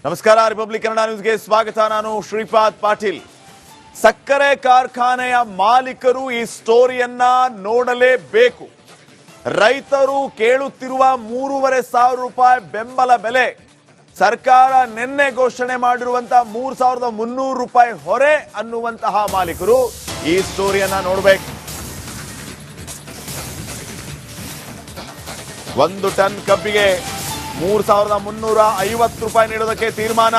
ನಮಸ್ಕಾರ. ರಿಪಬ್ಲಿಕ್ ಕನ್ನಡ ನ್ಯೂಸ್ಗೆ ಸ್ವಾಗತ. ನಾನು ಶ್ರೀಪಾದ್ ಪಾಟೀಲ್. ಸಕ್ಕರೆ ಕಾರ್ಖಾನೆಯ ಮಾಲೀಕರು ಈ ಸ್ಟೋರಿಯನ್ನ ನೋಡಲೇಬೇಕು. ರೈತರು ಕೇಳುತ್ತಿರುವ 3,500 ರೂಪಾಯಿ ಬೆಂಬಲ ಬೆಲೆ, ಸರ್ಕಾರ ನಿನ್ನೆ ಘೋಷಣೆ ಮಾಡಿರುವಂತಹ 3,300 ರೂಪಾಯಿ ಹೊರೆ ಅನ್ನುವಂತಹ ಮಾಲೀಕರು ಈ ಸ್ಟೋರಿಯನ್ನ ನೋಡಬೇಕು. 1 ಟನ್ ಕಬ್ಬಿಗೆ 3,350 ರೂಪಾಯಿ ನೀಡೋದಕ್ಕೆ ತೀರ್ಮಾನ.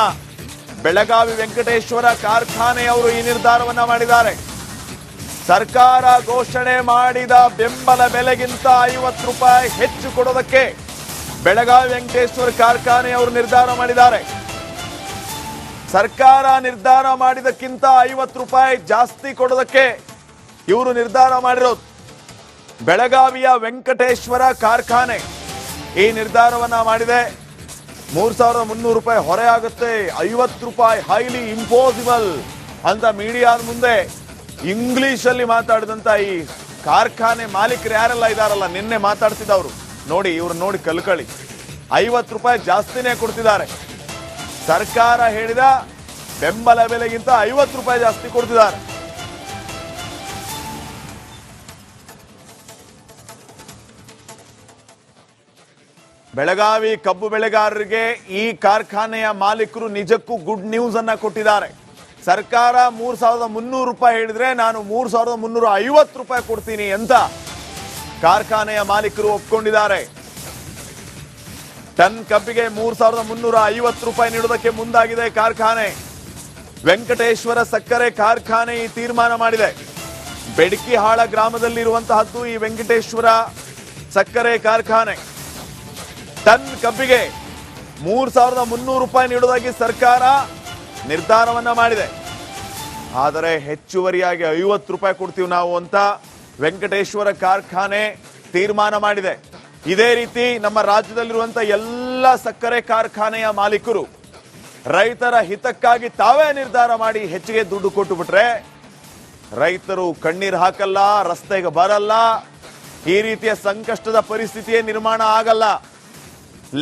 ಬೆಳಗಾವಿ ವೆಂಕಟೇಶ್ವರ ಕಾರ್ಖಾನೆಯವರು ಈ ನಿರ್ಧಾರವನ್ನ ಮಾಡಿದ್ದಾರೆ. ಸರ್ಕಾರ ಘೋಷಣೆ ಮಾಡಿದ ಬೆಂಬಲ ಬೆಲೆಗಿಂತ 50 ರೂಪಾಯಿ ಹೆಚ್ಚು ಕೊಡೋದಕ್ಕೆ ಬೆಳಗಾವಿ ವೆಂಕಟೇಶ್ವರ ಕಾರ್ಖಾನೆಯವರು ನಿರ್ಧಾರ ಮಾಡಿದ್ದಾರೆ. ಸರ್ಕಾರ ನಿರ್ಧಾರ ಮಾಡಿದಕ್ಕಿಂತ 50 ರೂಪಾಯಿ ಜಾಸ್ತಿ ಕೊಡೋದಕ್ಕೆ ಇವರು ನಿರ್ಧಾರ ಮಾಡಿರೋದು. ಬೆಳಗಾವಿಯ ವೆಂಕಟೇಶ್ವರ ಕಾರ್ಖಾನೆ ಈ ನಿರ್ಧಾರವನ್ನ ಮಾಡಿದೆ. 3,300 ರೂಪಾಯಿ ಹೊರೆ ಆಗುತ್ತೆ, 50 ರೂಪಾಯಿ ಹೈಲಿ ಇಂಪಾಸಿಬಲ್ ಅಂತ ಮೀಡಿಯಾದ ಮುಂದೆ ಇಂಗ್ಲಿಷ್ ಅಲ್ಲಿ ಮಾತಾಡಿದಂತ ಈ ಕಾರ್ಖಾನೆ ಮಾಲೀಕರು ಯಾರೆಲ್ಲ ಇದಾರಲ್ಲ, ನಿನ್ನೆ ಮಾತಾಡ್ತಿದ್ದವರು ನೋಡಿ, ಇವ್ರು ನೋಡಿ ಕಲ್ಕಳಿ. 50 ರೂಪಾಯಿ ಜಾಸ್ತಿನೇ ಕೊಡ್ತಿದ್ದಾರೆ. ಸರ್ಕಾರ ಹೇಳಿದ ಬೆಂಬಲ ಬೆಲೆಗಿಂತ 50 ರೂಪಾಯಿ ಜಾಸ್ತಿ ಕೊಡ್ತಿದ್ದಾರೆ. ಬೆಳಗಾವಿ ಕಬ್ಬು ಬೆಳೆಗಾರರಿಗೆ ಈ ಕಾರ್ಖಾನೆಯ ಮಾಲೀಕರು ನಿಜಕ್ಕೂ ಗುಡ್ ನ್ಯೂಸ್ ಅನ್ನ ಕೊಟ್ಟಿದ್ದಾರೆ. ಸರ್ಕಾರ 3,300 ರೂಪಾಯಿ ಹೇಳಿದ್ರೆ ನಾನು 3,350 ರೂಪಾಯಿ ಕೊಡ್ತೀನಿ ಅಂತ ಕಾರ್ಖಾನೆಯ ಮಾಲೀಕರು ಒಪ್ಕೊಂಡಿದ್ದಾರೆ. ಟನ್ ಕಬ್ಬಿಗೆ 3,350 ರೂಪಾಯಿ ನೀಡುವುದಕ್ಕೆ ಮುಂದಾಗಿದೆ ಕಾರ್ಖಾನೆ. ವೆಂಕಟೇಶ್ವರ ಸಕ್ಕರೆ ಕಾರ್ಖಾನೆ ಈ ತೀರ್ಮಾನ ಮಾಡಿದೆ. ಬೆಡಕಿಹಾಳ ಗ್ರಾಮದಲ್ಲಿರುವಂತಹದ್ದು ಈ ವೆಂಕಟೇಶ್ವರ ಸಕ್ಕರೆ ಕಾರ್ಖಾನೆ. ಟನ್ ಕಬ್ಬಿಗೆ 3,300 ರೂಪಾಯಿ ನೀಡುವುದಾಗಿ ಸರ್ಕಾರ ನಿರ್ಧಾರವನ್ನ ಮಾಡಿದೆ. ಆದರೆ ಹೆಚ್ಚುವರಿಯಾಗಿ 50 ರೂಪಾಯಿ ಕೊಡ್ತೀವಿ ನಾವು ಅಂತ ವೆಂಕಟೇಶ್ವರ ಕಾರ್ಖಾನೆ ತೀರ್ಮಾನ ಮಾಡಿದೆ. ಇದೇ ರೀತಿ ನಮ್ಮ ರಾಜ್ಯದಲ್ಲಿರುವಂತಹ ಎಲ್ಲ ಸಕ್ಕರೆ ಕಾರ್ಖಾನೆಯ ಮಾಲೀಕರು ರೈತರ ಹಿತಕ್ಕಾಗಿ ತಾವೇ ನಿರ್ಧಾರ ಮಾಡಿ ಹೆಚ್ಚಿಗೆ ದುಡ್ಡು ಕೊಟ್ಟು ಬಿಟ್ರೆ ರೈತರು ಕಣ್ಣೀರು ಹಾಕಲ್ಲ, ರಸ್ತೆಗೆ ಬರಲ್ಲ, ಈ ರೀತಿಯ ಸಂಕಷ್ಟದ ಪರಿಸ್ಥಿತಿಯೇ ನಿರ್ಮಾಣ ಆಗಲ್ಲ.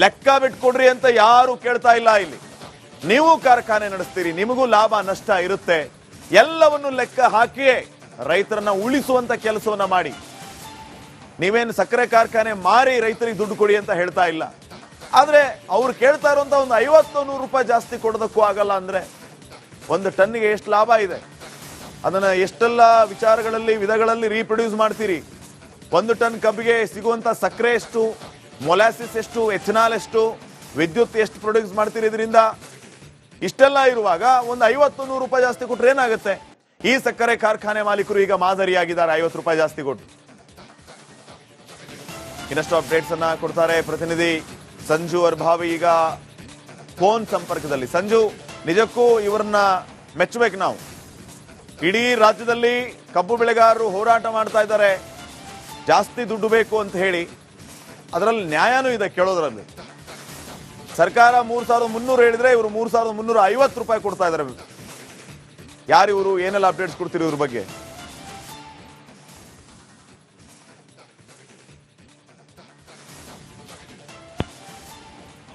ಲೆಕ್ಕ ಬಿಟ್ಕೊಡ್ರಿ ಅಂತ ಯಾರು ಕೇಳ್ತಾ ಇಲ್ಲ. ಇಲ್ಲಿ ನೀವು ಕಾರ್ಖಾನೆ ನಡೆಸ್ತೀರಿ, ನಿಮಗೂ ಲಾಭ ನಷ್ಟ ಇರುತ್ತೆ. ಎಲ್ಲವನ್ನು ಲೆಕ್ಕ ಹಾಕಿಯೇ ರೈತರನ್ನ ಉಳಿಸುವಂತ ಕೆಲಸವನ್ನ ಮಾಡಿ. ನೀವೇನು ಸಕ್ಕರೆ ಕಾರ್ಖಾನೆ ಮಾರಿ ರೈತರಿಗೆ ದುಡ್ಡು ಕೊಡಿ ಅಂತ ಹೇಳ್ತಾ ಇಲ್ಲ. ಆದ್ರೆ ಅವ್ರು ಕೇಳ್ತಾ ಇರುವಂತ ಒಂದು 50-100 ರೂಪಾಯಿ ಜಾಸ್ತಿ ಕೊಡೋದಕ್ಕೂ ಆಗಲ್ಲ ಅಂದ್ರೆ ಒಂದು ಟನ್ನಿಗೆ ಎಷ್ಟು ಲಾಭ ಇದೆ, ಅದನ್ನ ಎಷ್ಟೆಲ್ಲ ವಿಚಾರಗಳಲ್ಲಿ ವಿಧಗಳಲ್ಲಿ ರೀಪ್ರೊಡ್ಯೂಸ್ ಮಾಡ್ತೀರಿ. 1 ಟನ್ ಕಬ್ಬಿಗೆ ಸಿಗುವಂತ ಸಕ್ಕರೆ ಎಷ್ಟು, ಮೊಲಾಸಿಸ್ ಎಷ್ಟು, ಎಥನಾಲ್ ಎಷ್ಟು, ವಿದ್ಯುತ್ ಎಷ್ಟು ಪ್ರೊಡ್ಯೂಸ್ ಮಾಡ್ತೀರಿ ಇದರಿಂದ. ಇಷ್ಟೆಲ್ಲ ಇರುವಾಗ ಒಂದು 50-100 ರೂಪಾಯಿ ಜಾಸ್ತಿ ಕೊಟ್ರೆ ಏನಾಗುತ್ತೆ? ಈ ಸಕ್ಕರೆ ಕಾರ್ಖಾನೆ ಮಾಲೀಕರು ಈಗ ಮಾದರಿಯಾಗಿದ್ದಾರೆ 50 ರೂಪಾಯಿ ಜಾಸ್ತಿ ಕೊಟ್ಟು. ಇನ್ನಷ್ಟು ಅಪ್ಡೇಟ್ಸ್ ಅನ್ನ ಕೊಡ್ತಾರೆ ಪ್ರತಿನಿಧಿ ಸಂಜು ಅರ್ಭಾವಿ. ಈಗ ಫೋನ್ ಸಂಪರ್ಕದಲ್ಲಿ. ಸಂಜು, ನಿಜಕ್ಕೂ ಇವರನ್ನ ಮೆಚ್ಚಬೇಕು ನಾವು. ಇಡೀ ರಾಜ್ಯದಲ್ಲಿ ಕಬ್ಬು ಬೆಳೆಗಾರರು ಹೋರಾಟ ಮಾಡ್ತಾ ಇದ್ದಾರೆ, ಜಾಸ್ತಿ ದುಡ್ಡು ಬೇಕು ಅಂತ ಹೇಳಿ. ಅದರಲ್ಲಿ ನ್ಯಾಯನೂ ಇದೆ ಕೇಳೋದ್ರಲ್ಲಿ. ಸರ್ಕಾರ 3,300 ಹೇಳಿದ್ರೆ ಇವರು 3,350 ರೂಪಾಯಿ ಕೊಡ್ತಾ ಇದ್ದಾರೆ. ಯಾರು ಇವರು, ಏನೆಲ್ಲ ಅಪ್ಡೇಟ್ಸ್ ಕೊಡ್ತೀರಿ ಇವ್ರ ಬಗ್ಗೆ?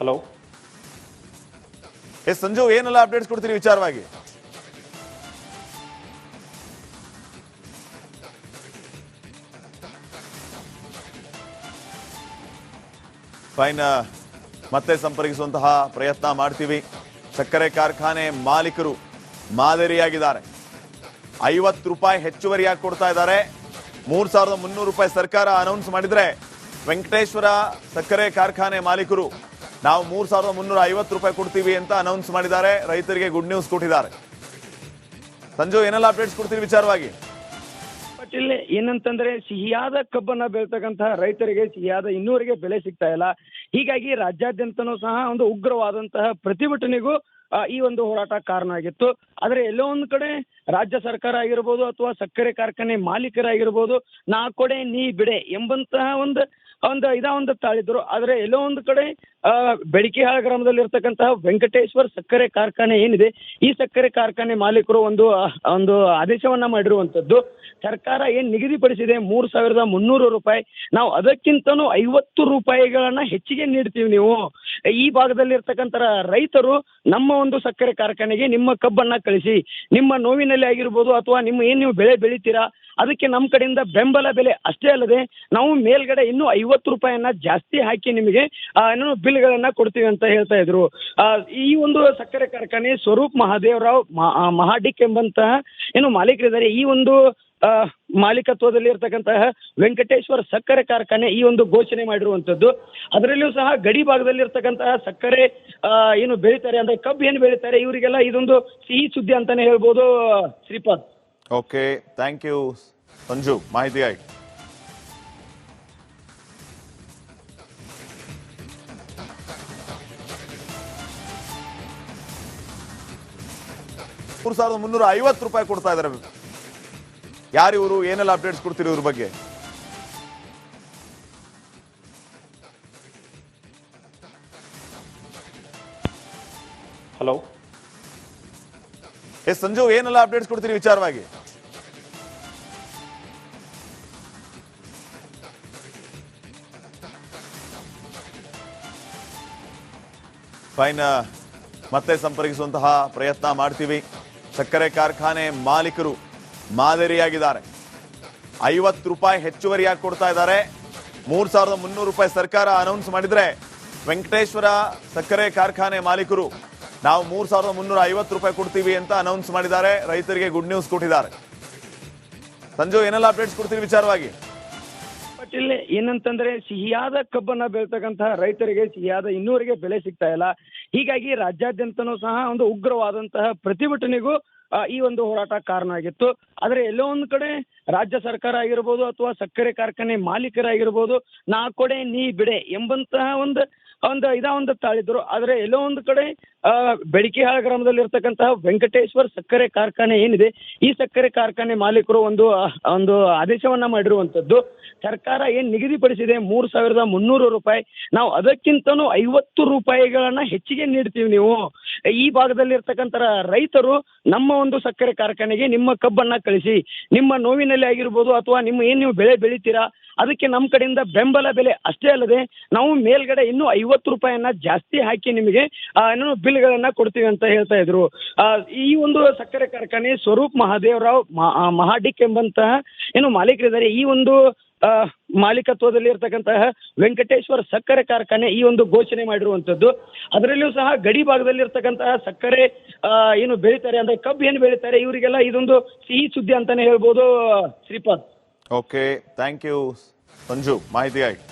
ಹಲೋ, ಸಂಜು, ಏನೆಲ್ಲ ಅಪ್ಡೇಟ್ಸ್ ಕೊಡ್ತೀರಿ ವಿಚಾರವಾಗಿ? ಫೈನ್, ಮತ್ತೆ ಸಂಪರ್ಕಿಸುವಂತಹ ಪ್ರಯತ್ನ ಮಾಡ್ತೀವಿ. ಸಕ್ಕರೆ ಕಾರ್ಖಾನೆ ಮಾಲೀಕರು ಮಾದರಿಯಾಗಿದ್ದಾರೆ. 50 ರೂಪಾಯಿ ಹೆಚ್ಚುವರಿಯಾಗಿ ಕೊಡ್ತಾ ಇದ್ದಾರೆ. 3,300 ರೂಪಾಯಿ ಸರ್ಕಾರ ಅನೌನ್ಸ್ ಮಾಡಿದ್ರೆ ವೆಂಕಟೇಶ್ವರ ಸಕ್ಕರೆ ಕಾರ್ಖಾನೆ ಮಾಲೀಕರು ನಾವು 3,350 ರೂಪಾಯಿ ಕೊಡ್ತೀವಿ ಅಂತ ಅನೌನ್ಸ್ ಮಾಡಿದ್ದಾರೆ. ರೈತರಿಗೆ ಗುಡ್ ನ್ಯೂಸ್ ಕೊಟ್ಟಿದ್ದಾರೆ. ಸಂಜು, ಏನೆಲ್ಲ ಅಪ್ಡೇಟ್ಸ್ ಕೊಡ್ತೀವಿ ವಿಚಾರವಾಗಿ? ಪಾಟೀಲ್, ಏನಂತಂದ್ರೆ ಸಿಹಿಯಾದ ಕಬ್ಬನ್ನ ಬೆಳ್ತಕ್ಕಂತಹ ರೈತರಿಗೆ ಸಿಹಿಯಾದ ಇನ್ನೂವರೆಗೆ ಬೆಲೆ ಸಿಗ್ತಾ ಇಲ್ಲ. ಹೀಗಾಗಿ ರಾಜ್ಯಾದ್ಯಂತನೂ ಸಹ ಒಂದು ಉಗ್ರವಾದಂತಹ ಪ್ರತಿಭಟನೆಗೂ ಈ ಒಂದು ಹೋರಾಟ ಕಾರಣ ಆಗಿತ್ತು. ಆದ್ರೆ ಎಲ್ಲೋ ಒಂದು ಕಡೆ ರಾಜ್ಯ ಸರ್ಕಾರ ಆಗಿರ್ಬೋದು ಅಥವಾ ಸಕ್ಕರೆ ಕಾರ್ಖಾನೆ ಮಾಲೀಕರಾಗಿರ್ಬೋದು, ನಾ ಕೊಡೆ ನೀ ಬಿಡೆ ಎಂಬಂತಹ ಒಂದು ತಾಳಿದ್ರು. ಆದ್ರೆ ಎಲ್ಲೋ ಒಂದು ಕಡೆ ಬೆಡಕಿಹಾಳ ಗ್ರಾಮದಲ್ಲಿ ಇರ್ತಕ್ಕಂತಹ ವೆಂಕಟೇಶ್ವರ ಸಕ್ಕರೆ ಕಾರ್ಖಾನೆ ಏನಿದೆ, ಈ ಸಕ್ಕರೆ ಕಾರ್ಖಾನೆ ಮಾಲೀಕರು ಒಂದು ಆದೇಶವನ್ನ ಮಾಡಿರುವಂತದ್ದು. ಸರ್ಕಾರ ಏನ್ ನಿಗದಿಪಡಿಸಿದೆ 3,300 ರೂಪಾಯಿ, ನಾವು ಅದಕ್ಕಿಂತನೂ 50 ರೂಪಾಯಿಗಳನ್ನ ಹೆಚ್ಚಿಗೆ ನೀಡ್ತೀವಿ. ನೀವು ಈ ಭಾಗದಲ್ಲಿ ಇರ್ತಕ್ಕಂಥ ರೈತರು ನಮ್ಮ ಒಂದು ಸಕ್ಕರೆ ಕಾರ್ಖಾನೆಗೆ ನಿಮ್ಮ ಕಬ್ಬನ್ನ ಕಳಿಸಿ, ನಿಮ್ಮ ನೋವಿನಲ್ಲಿ ಆಗಿರ್ಬೋದು ಅಥವಾ ನೀವು ಬೆಳೆ ಬೆಳಿತೀರಾ, ಅದಕ್ಕೆ ನಮ್ಮ ಕಡೆಯಿಂದ ಬೆಂಬಲ ಬೆಲೆ ಅಷ್ಟೇ ಅಲ್ಲದೆ ನಾವು ಮೇಲ್ಗಡೆ ಇನ್ನೂ 50 ರೂಪಾಯಿಯನ್ನ ಜಾಸ್ತಿ ಹಾಕಿ ನಿಮಗೆ ಬಿಲ್ಗಳನ್ನ ಕೊಡ್ತೀವಿ ಅಂತ ಹೇಳ್ತಾ ಇದ್ರು. ಈ ಒಂದು ಸಕ್ಕರೆ ಕಾರ್ಖಾನೆ ಸ್ವರೂಪ್ ಮಹಾದೇವರಾವ್ ಮಹಾಡಿಕ್ ಎಂಬಂತಹ ಮಾಲೀಕರಿದ್ದಾರೆ. ಈ ಒಂದು ಮಾಲೀಕತ್ವದಲ್ಲಿ ಇರ್ತಕ್ಕಂತಹ ವೆಂಕಟೇಶ್ವರ ಸಕ್ಕರೆ ಕಾರ್ಖಾನೆ ಈ ಒಂದು ಘೋಷಣೆ ಮಾಡಿರುವಂತದ್ದು. ಅದರಲ್ಲಿಯೂ ಸಹ ಗಡಿ ಭಾಗದಲ್ಲಿ ಇರ್ತಕ್ಕಂತಹ ಸಕ್ಕರೆ ಬೆಳೀತಾರೆ ಅಂದ್ರೆ ಕಬ್ಬು ಏನು ಬೆಳೀತಾರೆ, ಇವರಿಗೆಲ್ಲ ಇದೊಂದು ಸಿಹಿ ಸುದ್ದಿ ಅಂತಾನೆ ಹೇಳ್ಬೋದು. Shripad. Okay, thank you Sanju, ಮಾಹಿತಿಗಾಗಿ. ₹3,350 ಕೊಡ್ತಾ ಇದಾರೆ. ಯಾರು ಇವರು, ಏನೆಲ್ಲ ಅಪ್ಡೇಟ್ಸ್ ಕೊಡ್ತೀರಿ ಇವ್ರ ಬಗ್ಗೆ? ಹಲೋ, ಸಂಜು, ಏನೆಲ್ಲ ಅಪ್ಡೇಟ್ಸ್ ಕೊಡ್ತೀರಿ ವಿಚಾರವಾಗಿ? ಫೈನ್, ಮತ್ತೆ ಸಂಪರ್ಕಿಸುವಂತಹ ಪ್ರಯತ್ನ ಮಾಡ್ತೀವಿ. ಸಕ್ಕರೆ ಕಾರ್ಖಾನೆ ಮಾಲೀಕರು ಮಾದರಿಯಾಗಿದ್ದಾರೆ. 50 ರೂಪಾಯಿ ಹೆಚ್ಚುವರಿಯಾಗಿ ಕೊಡ್ತಾ ಇದ್ದಾರೆ. 3,300 ರೂಪಾಯಿ ಸರ್ಕಾರ ಅನೌನ್ಸ್ ಮಾಡಿದ್ರೆ, ವೆಂಕಟೇಶ್ವರ ಸಕ್ಕರೆ ಕಾರ್ಖಾನೆ ಮಾಲೀಕರು ನಾವು 3,350 ರೂಪಾಯಿ ಕೊಡ್ತೀವಿ ಅಂತ ಅನೌನ್ಸ್ ಮಾಡಿದ್ದಾರೆ. ರೈತರಿಗೆ ಗುಡ್ ನ್ಯೂಸ್ ಕೊಟ್ಟಿದ್ದಾರೆ. ಸಂಜು, ಏನೆಲ್ಲ ಅಪ್ಡೇಟ್ಸ್ ಕೊಡ್ತೀವಿ ವಿಚಾರವಾಗಿ? ಪಾಟೀಲ್, ಏನಂತಂದ್ರೆ ಸಿಹಿಯಾದ ಕಬ್ಬನ್ನ ಬೆಳ್ತಕ್ಕಂತಹ ರೈತರಿಗೆ ಸಿಹಿಯಾದ ಇನ್ನೂವರೆಗೆ ಬೆಲೆ ಸಿಗ್ತಾ ಇಲ್ಲ. ಹೀಗಾಗಿ ರಾಜ್ಯಾದ್ಯಂತನೂ ಸಹ ಒಂದು ಉಗ್ರವಾದಂತಹ ಪ್ರತಿಭಟನೆಗೂ ಈ ಒಂದು ಹೋರಾಟ ಕಾರಣ ಆಗಿತ್ತು. ಆದ್ರೆ ಎಲ್ಲೋ ಒಂದು ಕಡೆ ರಾಜ್ಯ ಸರ್ಕಾರ ಆಗಿರ್ಬೋದು ಅಥವಾ ಸಕ್ಕರೆ ಕಾರ್ಖಾನೆ ಮಾಲೀಕರಾಗಿರ್ಬೋದು, ನಾ ಕೊಡೆ ನೀ ಬಿಡೆ ಎಂಬಂತಹ ಒಂದು ತಾಳಿದ್ರು. ಆದ್ರೆ ಎಲ್ಲೋ ಒಂದು ಕಡೆ ಬೆಡಕಿಹಾಳ ಗ್ರಾಮದಲ್ಲಿ ಇರ್ತಕ್ಕಂತಹ ವೆಂಕಟೇಶ್ವರ ಸಕ್ಕರೆ ಕಾರ್ಖಾನೆ ಏನಿದೆ, ಈ ಸಕ್ಕರೆ ಕಾರ್ಖಾನೆ ಮಾಲೀಕರು ಒಂದು ಆದೇಶವನ್ನ ಮಾಡಿರುವಂತದ್ದು. ಸರ್ಕಾರ ಏನ್ ನಿಗದಿಪಡಿಸಿದೆ 3,300 ರೂಪಾಯಿ, ನಾವು ಅದಕ್ಕಿಂತನೂ 50 ರೂಪಾಯಿಗಳನ್ನ ಹೆಚ್ಚಿಗೆ ನೀಡ್ತೀವಿ. ನೀವು ಈ ಭಾಗದಲ್ಲಿ ಇರ್ತಕ್ಕಂಥ ರೈತರು ನಮ್ಮ ಒಂದು ಸಕ್ಕರೆ ಕಾರ್ಖಾನೆಗೆ ನಿಮ್ಮ ಕಬ್ಬನ್ನ ಕಳಿಸಿ, ನಿಮ್ಮ ನೋವಿನಲ್ಲಿ ಆಗಿರ್ಬೋದು ಅಥವಾ ನೀವು ಬೆಳೆ ಬೆಳಿತೀರಾ, ಅದಕ್ಕೆ ನಮ್ಮ ಕಡೆಯಿಂದ ಬೆಂಬಲ ಬೆಲೆ ಅಷ್ಟೇ ಅಲ್ಲದೆ ನಾವು ಮೇಲ್ಗಡೆ ಇನ್ನೂ 50 ರೂಪಾಯಿಯನ್ನ ಜಾಸ್ತಿ ಹಾಕಿ ನಿಮಗೆ ಬಿಲ್ಗಳನ್ನ ಕೊಡ್ತೀವಿ ಅಂತ ಹೇಳ್ತಾ ಇದ್ರು. ಈ ಒಂದು ಸಕ್ಕರೆ ಕಾರ್ಖಾನೆ ಸ್ವರೂಪ್ ಮಹಾದೇವರಾವ್ ಮಹಾಡಿಕ್ ಎಂಬಂತಹ ಮಾಲೀಕರಿದ್ದಾರೆ. ಈ ಒಂದು ಮಾಲೀಕತ್ವದಲ್ಲಿ ಇರ್ತಕ್ಕಂತಹ ವೆಂಕಟೇಶ್ವರ ಸಕ್ಕರೆ ಕಾರ್ಖಾನೆ ಈ ಒಂದು ಘೋಷಣೆ ಮಾಡಿರುವಂತದ್ದು. ಅದರಲ್ಲಿಯೂ ಸಹ ಗಡಿ ಭಾಗದಲ್ಲಿ ಇರ್ತಕ್ಕಂತಹ ಸಕ್ಕರೆ ಬೆಳೀತಾರೆ ಅಂದ್ರೆ ಕಬ್ಬು ಏನು ಬೆಳೀತಾರೆ, ಇವರಿಗೆಲ್ಲ ಇದೊಂದು ಸಿಹಿ ಸುದ್ದಿ ಅಂತಾನೆ ಹೇಳ್ಬೋದು. Shripad. Okay, thank you Sanju, ಮಾಹಿತಿಗಾಗಿ.